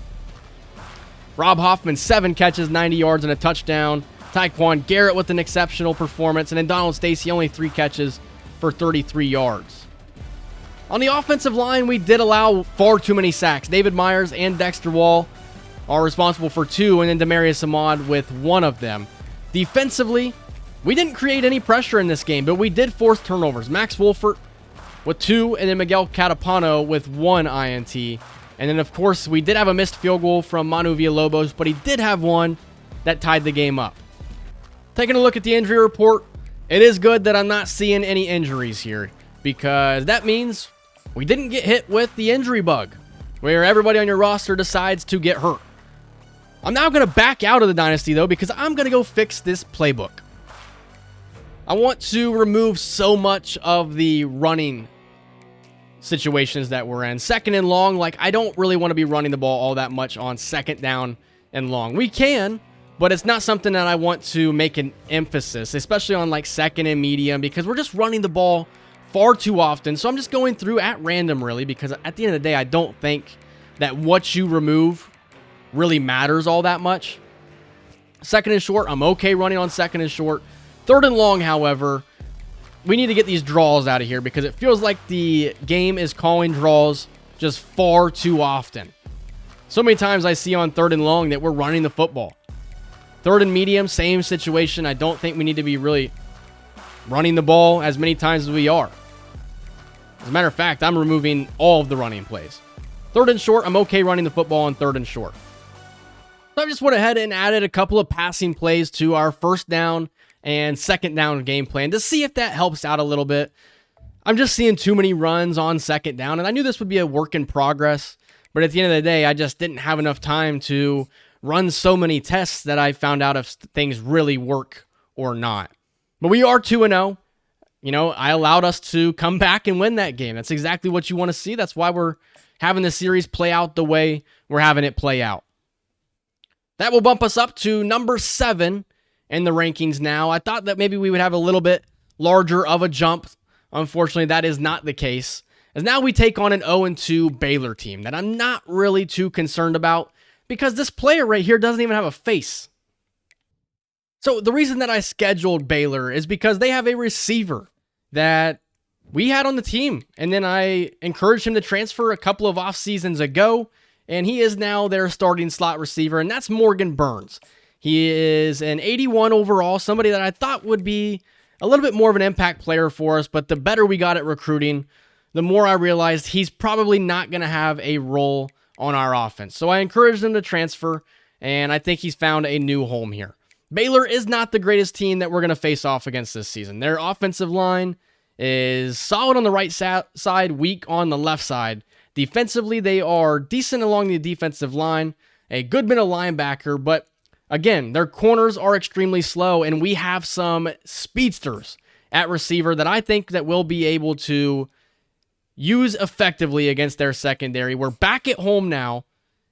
Rob Hoffman, 7 catches, 90 yards, and a touchdown. Tyquan Garrett with an exceptional performance. And then Donald Stacy, only 3 catches for 33 yards. On the offensive line, we did allow far too many sacks. David Myers and Dexter Wall are responsible for 2, and then Demarius Ahmad with 1 of them. Defensively, we didn't create any pressure in this game, but we did force turnovers. Max Wolfert with 2, and then Miguel Catapano with 1 INT. And then, of course, we did have a missed field goal from Manu Villalobos, but he did have one that tied the game up. Taking a look at the injury report, it is good that I'm not seeing any injuries here, because that means we didn't get hit with the injury bug, where everybody on your roster decides to get hurt. I'm now going to back out of the Dynasty, though, because I'm going to go fix this playbook. I want to remove so much of the running situations that we're in. Second and long, like, I don't really want to be running the ball all that much on second down and long. We can, but it's not something that I want to make an emphasis, especially on like second and medium, because we're just running the ball far too often. So I'm just going through at random, really, because at the end of the day, I don't think that what you remove really matters all that much. Second and short, I'm okay running on second and short. Third and long, however, we need to get these draws out of here, because it feels like the game is calling draws just far too often. So many times I see on third and long that we're running the football. Third and medium, same situation. I don't think we need to be really running the ball as many times as we are. As a matter of fact, I'm removing all of the running plays. Third and short, I'm okay running the football on third and short. So I just went ahead and added a couple of passing plays to our first down and second down game plan to see if that helps out a little bit. I'm just seeing too many runs on second down, and I knew this would be a work in progress, but at the end of the day, I just didn't have enough time to run so many tests that I found out if things really work or not. But we are 2-0. You know, I allowed us to come back and win that game. That's exactly what you want to see. That's why we're having the series play out the way we're having it play out. That will bump us up to number 7 in the rankings now. I thought that maybe we would have a little bit larger of a jump. Unfortunately, that is not the case, as now we take on an 0-2 Baylor team that I'm not really too concerned about, because this player right here doesn't even have a face. So the reason that I scheduled Baylor is because they have a receiver that we had on the team, and then I encouraged him to transfer a couple of off seasons ago, and he is now their starting slot receiver, and that's Morgan Burns. He is an 81 overall, somebody that I thought would be a little bit more of an impact player for us, but the better we got at recruiting, the more I realized he's probably not going to have a role on our offense. So I encouraged him to transfer, and I think he's found a new home here. Baylor is not the greatest team that we're going to face off against this season. Their offensive line is solid on the right side, weak on the left side. Defensively, they are decent along the defensive line, a good bit of linebacker, but again, their corners are extremely slow, and we have some speedsters at receiver that I think that we'll be able to use effectively against their secondary. We're back at home now,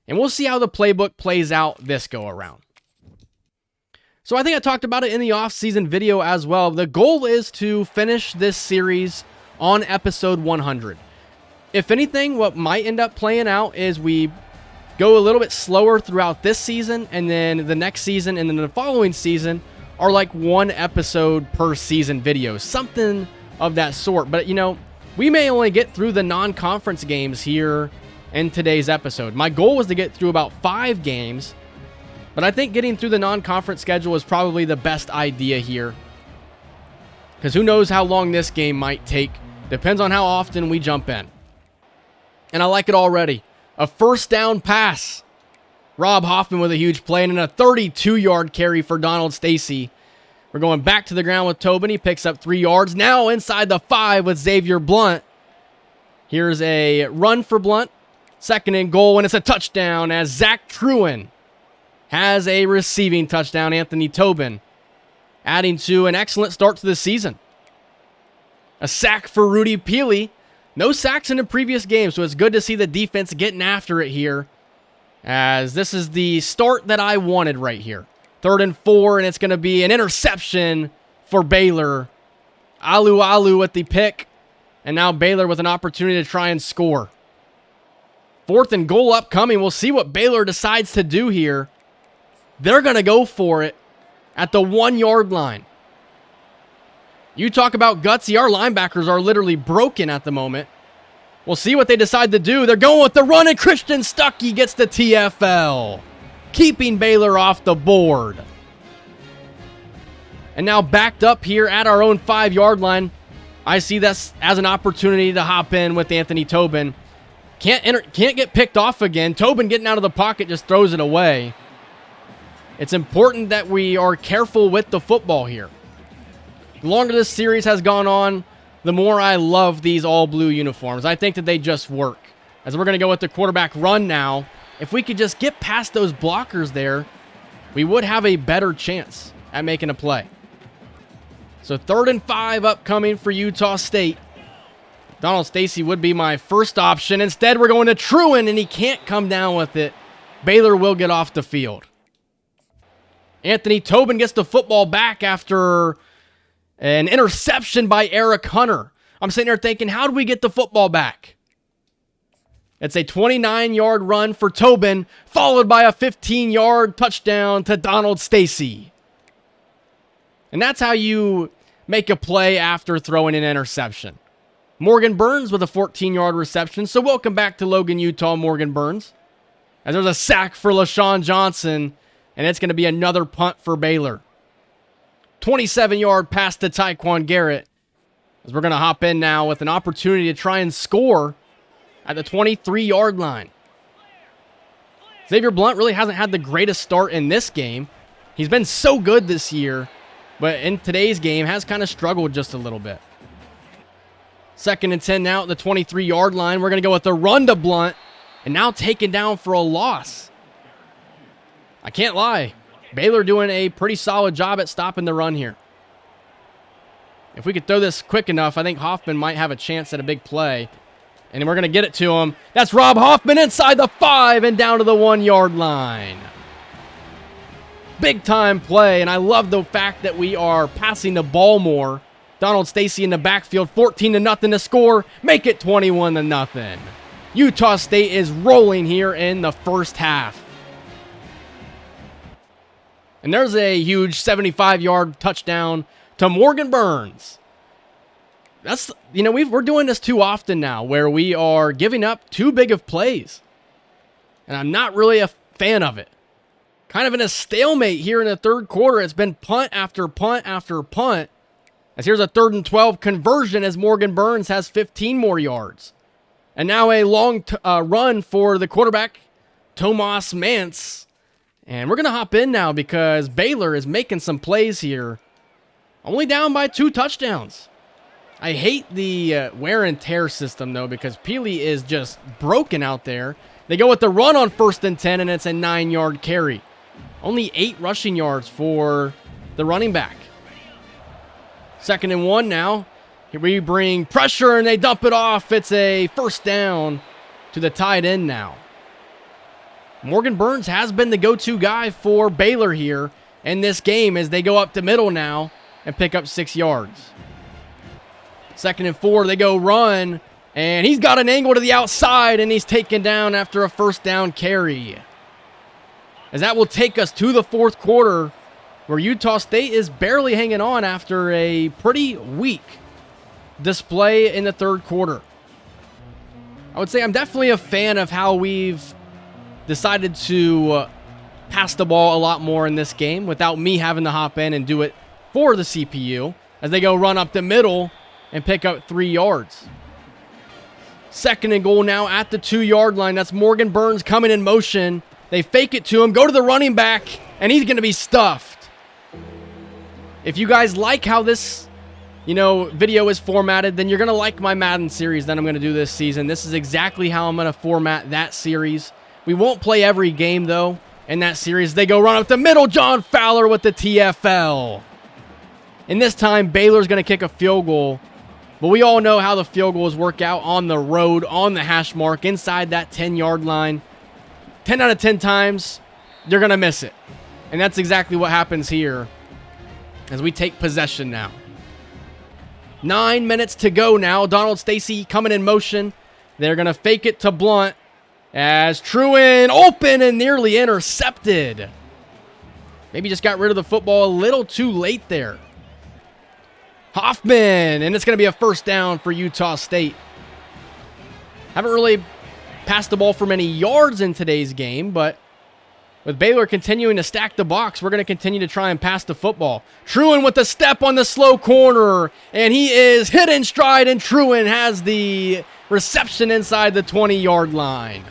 and we'll see how the playbook plays out this go around. So I think I talked about it in the off-season video as well. The goal is to finish this series on episode 100. If anything, what might end up playing out is we go a little bit slower throughout this season, and then the next season and then the following season are like 1 episode per season videos, something of that sort. But, you know, we may only get through the non-conference games here in today's episode. My goal was to get through about 5 games, but I think getting through the non-conference schedule is probably the best idea here, because who knows how long this game might take. Depends on how often we jump in. And I like it already. A first down pass. Rob Hoffman with a huge play, and then a 32-yard carry for Donald Stacy. We're going back to the ground with Tobin. He picks up 3 yards. Now inside the 5 with Xavier Blunt. Here's a run for Blunt. 2nd and goal, and it's a touchdown as Zach Truen has a receiving touchdown. Anthony Tobin adding to an excellent start to the season. A sack for Rudy Peely. No sacks in the previous game, so it's good to see the defense getting after it here, as this is the start that I wanted right here. 3rd and 4, and it's going to be an interception for Baylor. Alu with the pick, and now Baylor with an opportunity to try and score. 4th and goal upcoming. We'll see what Baylor decides to do here. They're going to go for it at the 1-yard line. You talk about gutsy. Our linebackers are literally broken at the moment. We'll see what they decide to do. They're going with the run, and Christian Stuckey gets the TFL, keeping Baylor off the board. And now backed up here at our own 5-yard line. I see this as an opportunity to hop in with Anthony Tobin. Can't get picked off again. Tobin getting out of the pocket just throws it away. It's important that we are careful with the football here. The longer this series has gone on, the more I love these all-blue uniforms. I think that they just work. As we're going to go with the quarterback run now. If we could just get past those blockers there, we would have a better chance at making a play. So 3rd and 5 upcoming for Utah State. Donald Stacy would be my first option. Instead, we're going to Truen, and he can't come down with it. Baylor will get off the field. Anthony Tobin gets the football back after an interception by Eric Hunter. I'm sitting there thinking, how do we get the football back? It's a 29-yard run for Tobin, followed by a 15-yard touchdown to Donald Stacy. And that's how you make a play after throwing an interception. Morgan Burns with a 14-yard reception. So welcome back to Logan, Utah, Morgan Burns. As there's a sack for LaShawn Johnson, and it's going to be another punt for Baylor. 27-yard pass to Tyquan Garrett. As we're going to hop in now with an opportunity to try and score at the 23-yard line. Xavier Blunt really hasn't had the greatest start in this game. He's been so good this year, but in today's game has kind of struggled just a little bit. 2nd and 10 now at the 23-yard line. We're going to go with the run to Blunt, and now taken down for a loss. I can't lie. Baylor doing a pretty solid job at stopping the run here. If we could throw this quick enough, I think Hoffman might have a chance at a big play. And we're going to get it to him. That's Rob Hoffman inside the 5 and down to the 1-yard line. Big time play, and I love the fact that we are passing the ball more. Donald Stacy in the backfield, 14-0 to score. Make it 21-0. Utah State is rolling here in the first half. And there's a huge 75-yard touchdown to Morgan Burns. That's, we're doing this too often now, where we are giving up too big of plays. And I'm not really a fan of it. Kind of in a stalemate here in the 3rd quarter. It's been punt after punt after punt. As here's a 3rd and 12 conversion as Morgan Burns has 15 more yards. And now a long run for the quarterback, Tomas Mance. And we're going to hop in now because Baylor is making some plays here. Only down by 2 touchdowns. I hate the wear and tear system, though, because Peely is just broken out there. They go with the run on 1st and 10, and it's a 9-yard carry. Only 8 rushing yards for the running back. 2nd and 1 now. Here we bring pressure, and they dump it off. It's a 1st down to the tight end now. Morgan Burns has been the go-to guy for Baylor here in this game as they go up the middle now and pick up 6 yards. 2nd and 4, they go run, and he's got an angle to the outside, and he's taken down after a 1st down carry. As that will take us to the 4th quarter, where Utah State is barely hanging on after a pretty weak display in the 3rd quarter. I would say I'm definitely a fan of how we've decided to pass the ball a lot more in this game without me having to hop in and do it for the CPU as they go run up the middle and pick up 3 yards. 2nd and goal now at the 2-yard line. That's Morgan Burns coming in motion. They fake it to him, go to the running back, and he's going to be stuffed. If you guys like how this, video is formatted, then you're going to like my Madden series that I'm going to do this season. This is exactly how I'm going to format that series. We won't play every game, though, in that series. They go run up the middle. John Fowler with the TFL. And this time, Baylor's going to kick a field goal. But we all know how the field goals work out on the road, on the hash mark, inside that 10-yard line. 10 out of 10 times, you're going to miss it. And that's exactly what happens here as we take possession now. 9 minutes to go now. Donald Stacy coming in motion. They're going to fake it to Blunt as Truen open and nearly intercepted. Maybe just got rid of the football a little too late there. Hoffman, and it's going to be a first down for Utah State. Haven't really passed the ball for many yards in today's game, but with Baylor continuing to stack the box, we're going to continue to try and pass the football. Truen with the step on the slow corner, and he is hit in stride, and Truen has the reception inside the 20-yard line.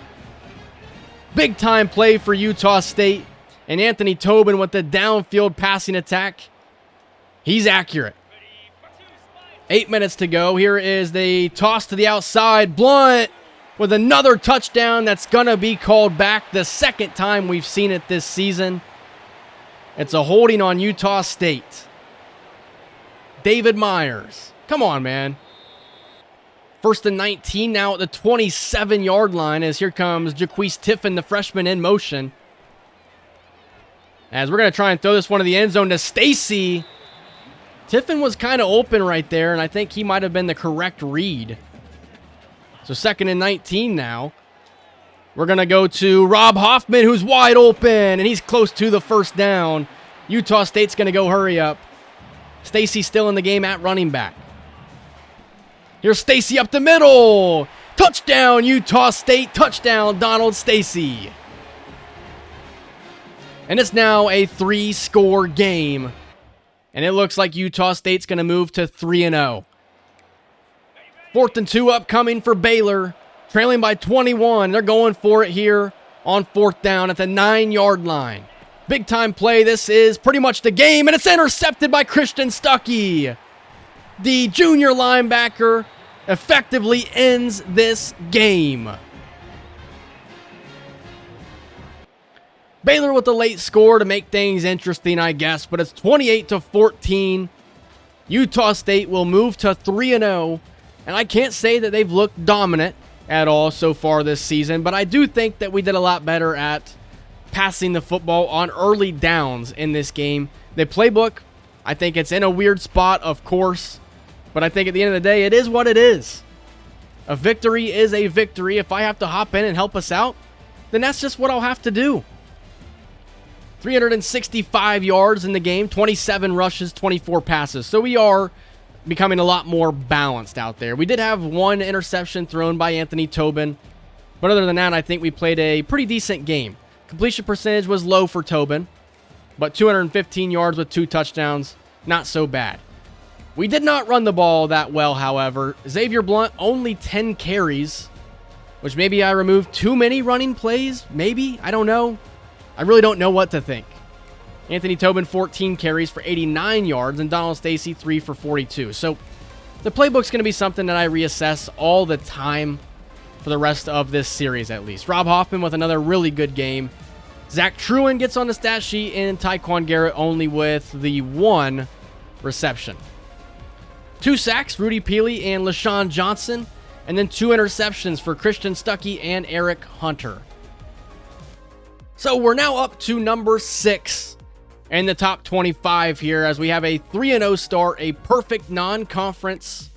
Big time play for Utah State, and Anthony Tobin with the downfield passing attack. He's accurate. 8 minutes to go. Here is the toss to the outside. Blunt with another touchdown that's going to be called back, the second time we've seen it this season. It's a holding on Utah State. David Myers. Come on, man. 1st and 19 now at the 27-yard line as here comes Jaquise Tiffin, the freshman, in motion. As we're going to try and throw this one to the end zone to Stacy. Tiffin was kind of open right there, and I think he might have been the correct read. So 2nd and 19 now. We're going to go to Rob Hoffman, who's wide open, and he's close to the first down. Utah State's going to go hurry up. Stacy still in the game at running back. Here's Stacy up the middle. Touchdown, Utah State. Touchdown, Donald Stacy. And it's now a 3-score game. And it looks like Utah State's going to move to 3-0. 4th and 2 upcoming for Baylor. Trailing by 21. They're going for it here on 4th down at the 9-yard line. Big time play. This is pretty much the game. And it's intercepted by Christian Stuckey. The junior linebacker effectively ends this game. Baylor with a late score to make things interesting, I guess, but it's 28-14. Utah State will move to 3-0, and I can't say that they've looked dominant at all so far this season, but I do think that we did a lot better at passing the football on early downs in this game. The playbook, I think it's in a weird spot, of course, but I think at the end of the day, it is what it is. A victory is a victory. If I have to hop in and help us out, then that's just what I'll have to do. 365 yards in the game, 27 rushes, 24 passes. So we are becoming a lot more balanced out there. We did have one interception thrown by Anthony Tobin, but other than that, I think we played a pretty decent game. Completion percentage was low for Tobin, but 215 yards with 2 touchdowns, not so bad. We did not run the ball that well, however. Xavier Blunt, only 10 carries, which maybe I removed too many running plays, maybe, I don't know. I really don't know what to think. Anthony Tobin, 14 carries for 89 yards, and Donald Stacy, 3 for 42. So the playbook's going to be something that I reassess all the time for the rest of this series, at least. Rob Hoffman with another really good game. Zach Truen gets on the stat sheet, and Tyquan Garrett only with the 1 reception. 2 sacks, Rudy Peely and LaShawn Johnson, and then 2 interceptions for Christian Stuckey and Eric Hunter. So we're now up to number 6 in the top 25 here as we have a 3-0 start, a perfect non-conference.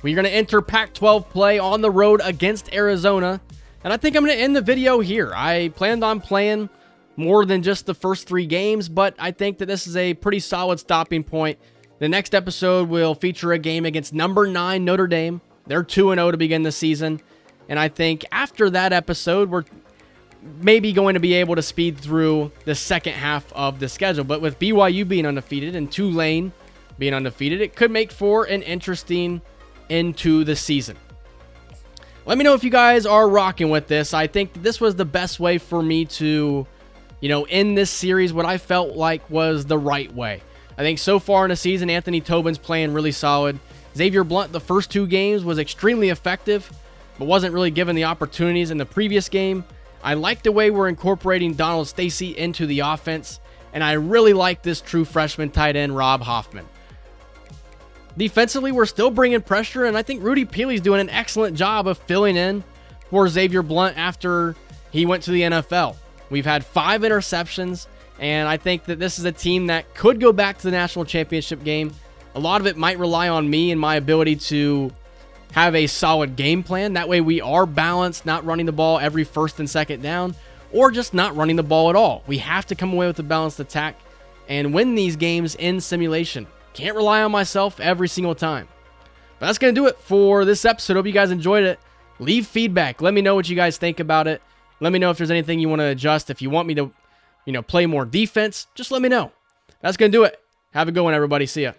We're going to enter Pac-12 play on the road against Arizona. And I think I'm going to end the video here. I planned on playing more than just the first 3 games, but I think that this is a pretty solid stopping point. The next episode will feature a game against number 9 Notre Dame. They're 2-0 to begin the season. And I think after that episode, we're maybe going to be able to speed through the second half of the schedule. But with BYU being undefeated and Tulane being undefeated, it could make for an interesting end to the season. Let me know if you guys are rocking with this. I think that this was the best way for me to, end this series, what I felt like was the right way. I think so far in the season, Anthony Tobin's playing really solid. Xavier Blunt, the first 2 games, was extremely effective, but wasn't really given the opportunities in the previous game. I like the way we're incorporating Donald Stacy into the offense, and I really like this true freshman tight end, Rob Hoffman. Defensively, we're still bringing pressure, and I think Rudy Peely's doing an excellent job of filling in for Xavier Blunt after he went to the NFL. We've had 5 interceptions, and I think that this is a team that could go back to the national championship game. A lot of it might rely on me and my ability to have a solid game plan. That way we are balanced, not running the ball every first and second down, or just not running the ball at all. We have to come away with a balanced attack and win these games in simulation. Can't rely on myself every single time. But that's going to do it for this episode. Hope you guys enjoyed it. Leave feedback. Let me know what you guys think about it. Let me know if there's anything you want to adjust. If you want me to, play more defense, just let me know. That's going to do it. Have a good one, everybody. See ya.